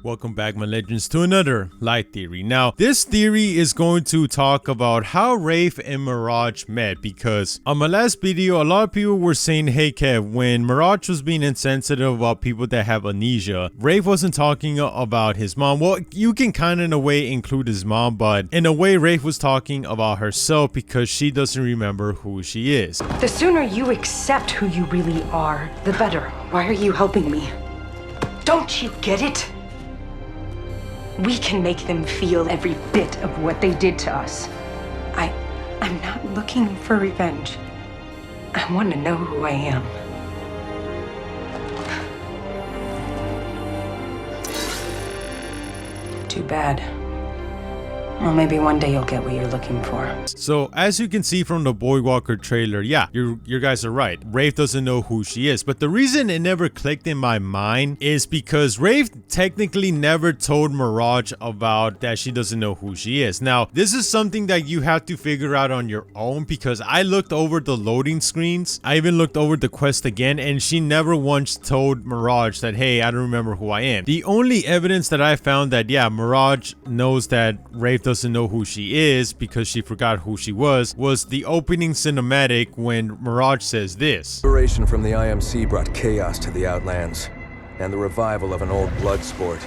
Welcome back, my legends, to another light theory. Now, this theory is going to talk about how Wraith and Mirage met, because on my last video, a lot of people were saying, hey Kev, when Mirage was being insensitive about people that have amnesia, Wraith wasn't talking about his mom. Well, you can kind of in a way include his mom, but in a way Wraith was talking about herself because she doesn't remember who she is. The sooner you accept who you really are, the better. Why are you helping me? Don't you get it? We can make them feel every bit of what they did to us. I'm not looking for revenge. I want to know who I am. Too bad. Well, maybe one day you'll get what you're looking for. So, as you can see from the Boywalker trailer, yeah, you guys are right. Wraith doesn't know who she is. But the reason it never clicked in my mind is because Wraith technically never told Mirage about that she doesn't know who she is. Now, this is something that you have to figure out on your own, because I looked over the loading screens. I even looked over the quest again, and she never once told Mirage that, hey, I don't remember who I am. The only evidence that I found that, yeah, Mirage knows that Wraith doesn't know who she is because she forgot who she was the opening cinematic when Mirage says this. Liberation from the IMC brought chaos to the Outlands, and the revival of an old blood sport.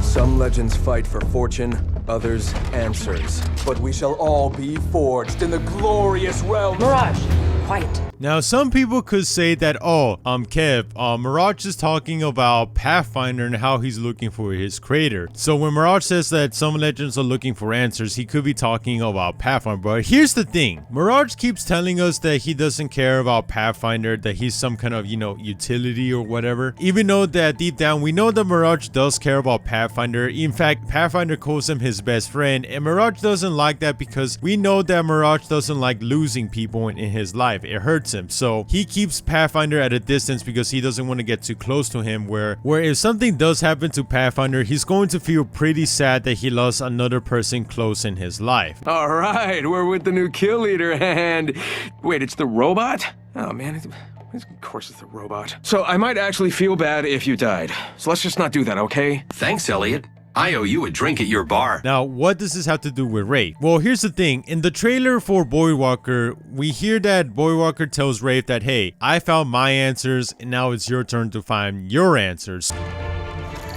Some legends fight for fortune, others answers. But we shall all be forged in the glorious realm. Mirage, quiet. Now, some people could say that, oh, Kev, Mirage is talking about Pathfinder and how he's looking for his creator. So when Mirage says that some legends are looking for answers, he could be talking about Pathfinder. But here's the thing. Mirage keeps telling us that he doesn't care about Pathfinder, that he's some kind of, utility or whatever. Even though that deep down, we know that Mirage does care about Pathfinder. In fact, Pathfinder calls him his best friend. And Mirage doesn't like that because we know that Mirage doesn't like losing people in his life. It hurts him. So he keeps Pathfinder at a distance because he doesn't want to get too close to him, where if something does happen to Pathfinder, he's going to feel pretty sad that he lost another person close in his life. All right, we're with the new kill leader, and wait, it's the robot? Oh man, of course it's the robot. So I might actually feel bad if you died. So let's just not do that, okay? Thanks, Elliot. I owe you a drink at your bar. Now, what does this have to do with Wraith? Well, here's the thing. In the trailer for Boywalker, we hear that Boywalker tells Wraith that, hey, I found my answers, and now it's your turn to find your answers.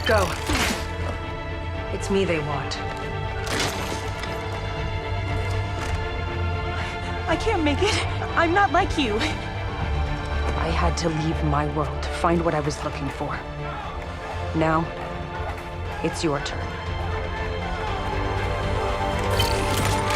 Go. It's me they want. I can't make it. I'm not like you. I had to leave my world to find what I was looking for. Now, it's your turn.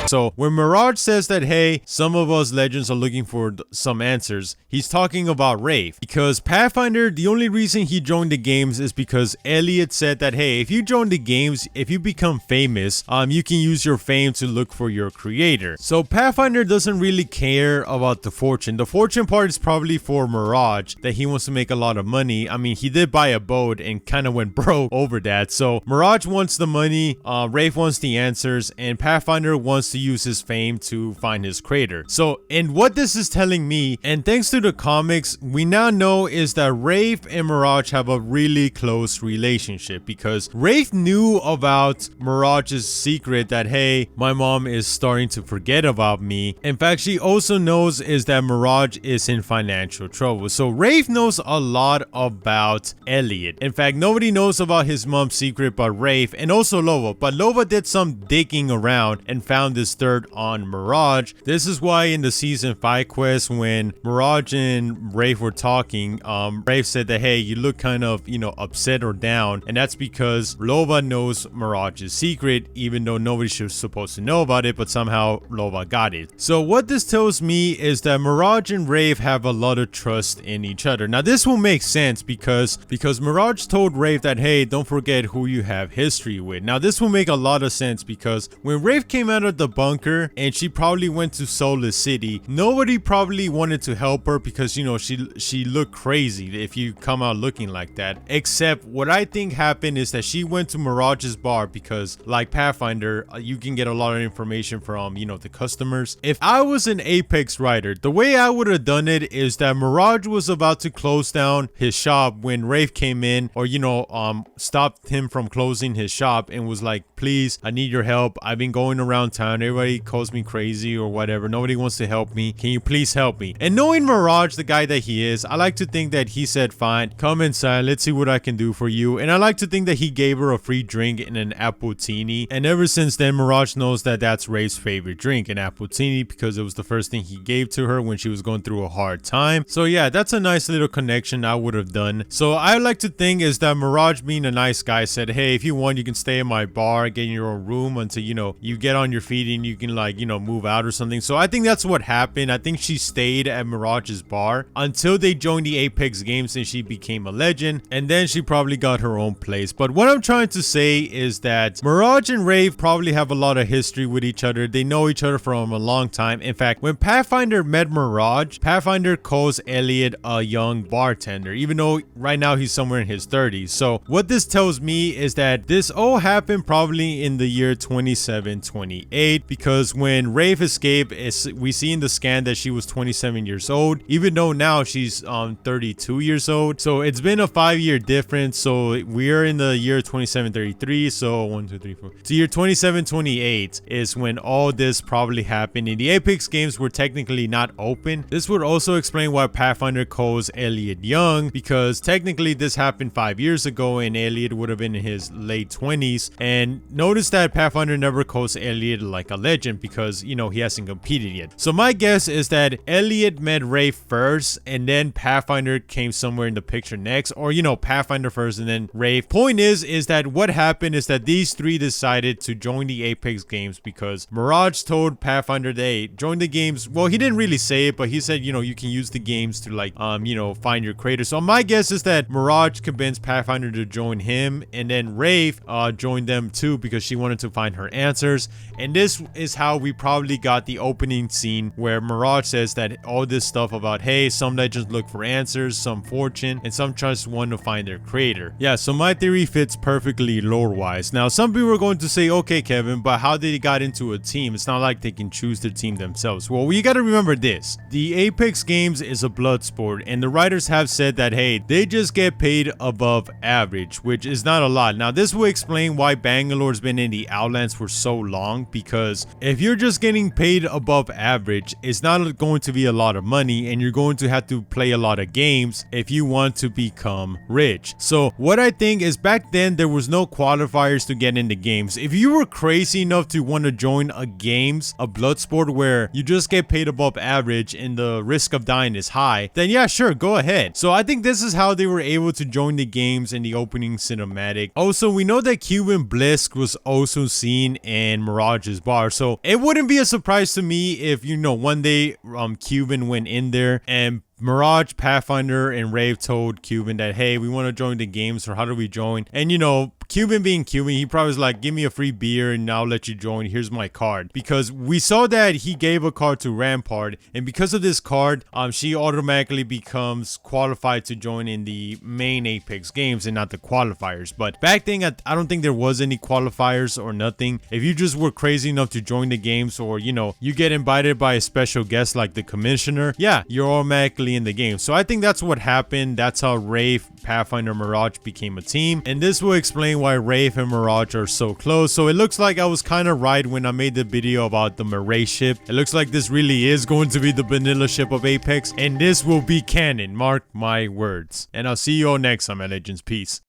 So when Mirage says that, hey, some of us legends are looking for some answers, he's talking about Wraith. Because Pathfinder, the only reason he joined the games is because Elliot said that, hey, if you join the games, if you become famous, you can use your fame to look for your creator. So Pathfinder doesn't really care about the fortune. The fortune part is probably for Mirage, that he wants to make a lot of money. I mean, he did buy a boat and kind of went broke over that. So Mirage wants the money, Wraith wants the answers, and Pathfinder wants to use his fame to find his creator. So, and what this is telling me, and thanks to the comics, we now know is that Wraith and Mirage have a really close relationship, because Wraith knew about Mirage's secret that, hey, my mom is starting to forget about me. In fact, she also knows is that Mirage is in financial trouble. So Wraith knows a lot about Elliot. In fact, nobody knows about his mom's secret but Wraith, and also Lova. But Lova did some digging around and found this third on Mirage. This is why in the season 5 quest, when Mirage and Wraith were talking, Wraith said that, hey, you look kind of, upset or down, and that's because Lova knows Mirage's secret, even though nobody was supposed to know about it, but somehow Lova got it. So what this tells me is that Mirage and Wraith have a lot of trust in each other. Now this will make sense because Mirage told Wraith that, hey, don't forget who you have history with. Now this will make a lot of sense because when Wraith came out of the bunker and she probably went to Soulless City. Nobody probably wanted to help her because, you know, she looked crazy if you come out looking like that. Except what I think happened is that she went to Mirage's bar because, like Pathfinder, you can get a lot of information from, you know, the customers. If I was an Apex writer, the way I would have done it is that Mirage was about to close down his shop when Wraith came in, or, you know, stopped him from closing his shop and was like, please, I need your help. I've been going around town. Everybody calls me crazy or whatever. Nobody wants to help me. Can you please help me? And knowing Mirage, the guy that he is, I like to think that he said, fine, come inside. Let's see what I can do for you. And I like to think that he gave her a free drink and an appletini. And ever since then, Mirage knows that that's Wraith's favorite drink, an appletini, because it was the first thing he gave to her when she was going through a hard time. So yeah, that's a nice little connection I would have done. So I like to think is that Mirage, being a nice guy, said, hey, if you want, you can stay in my bar, get in your own room until, you know, you get on your feet and you can, like, you know, move out or something. So I think that's what happened. I think she stayed at Mirage's bar until they joined the Apex games and she became a legend, and then she probably got her own place. But what I'm trying to say is that Mirage and Wraith probably have a lot of history with each other. They know each other from a long time. In fact, when Pathfinder met Mirage, Pathfinder calls Elliot a young bartender, even though right now he's somewhere in his 30s. So what this tells me is that this all happened probably in the year 2728, because when Wraith escaped, we see in the scan that she was 27 years old, even though now she's 32 years old. So it's been a 5-year difference. So we're in the year 2733. So 1, 2, 3, 4. So year 2728 is when all this probably happened, and the Apex games were technically not open. This would also explain why Pathfinder calls Elliot young, because technically this happened 5 years ago and Elliot would have been in his late 20s. And notice that Pathfinder never calls Elliot like a legend because, you know, he hasn't competed yet. So my guess is that Elliot met Wraith first and then Pathfinder came somewhere in the picture next, or, you know, Pathfinder first and then Wraith. Point is that what happened is that these three decided to join the Apex games because Mirage told Pathfinder they join the games. Well, he didn't really say it, but he said, you know, you can use the games to, like, you know, find your creator. So my guess is that Mirage convinced Pathfinder to join him, and then Wraith joined them too because she wanted to find her answers. And this is how we probably got the opening scene where Mirage says that all this stuff about, hey, some legends look for answers, some fortune, and some just want to find their creator. Yeah, so my theory fits perfectly lore-wise. Now, some people are going to say, okay, Kevin, but how they got into a team? It's not like they can choose their team themselves. Well, you got to remember this. The Apex games is a blood sport, and the writers have said that, hey, they just get paid above average, which is not a lot. Now, this will explain why Bangalore's been in the Outlands for so long, because if you're just getting paid above average, it's not going to be a lot of money, and you're going to have to play a lot of games if you want to become rich. So what I think is back then there was no qualifiers to get into games. If you were crazy enough to want to join a games, a blood sport where you just get paid above average and the risk of dying is high, then yeah, sure, go ahead. So I think this is how they were able to join the games in the opening cinematic. Also, we know that Cuban Blisk was also seen in Mirage's bar, so it wouldn't be a surprise to me if, you know, one day Cuban went in there and Mirage, Pathfinder, and Wraith told Cuban that, hey, we want to join the games, or how do we join? And, you know, Cuban being Cuban, he probably was like, give me a free beer and I'll let you join. Here's my card. Because we saw that he gave a card to Rampart, and because of this card, she automatically becomes qualified to join in the main Apex games and not the qualifiers. But back then, I don't think there was any qualifiers or nothing. If you just were crazy enough to join the games, or, you know, you get invited by a special guest like the commissioner, yeah, you're automatically in the game. So I think that's what happened. That's how Wraith, Pathfinder, Mirage became a team, and this will explain why Wraith and Mirage are so close. So it looks like I was kind of right when I made the video about the Mirage ship. It looks like this really is going to be the vanilla ship of Apex, and this will be canon, mark my words. And I'll see you all next time, my legends. Peace.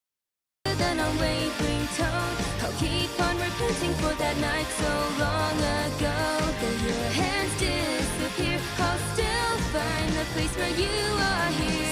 Place where you are here.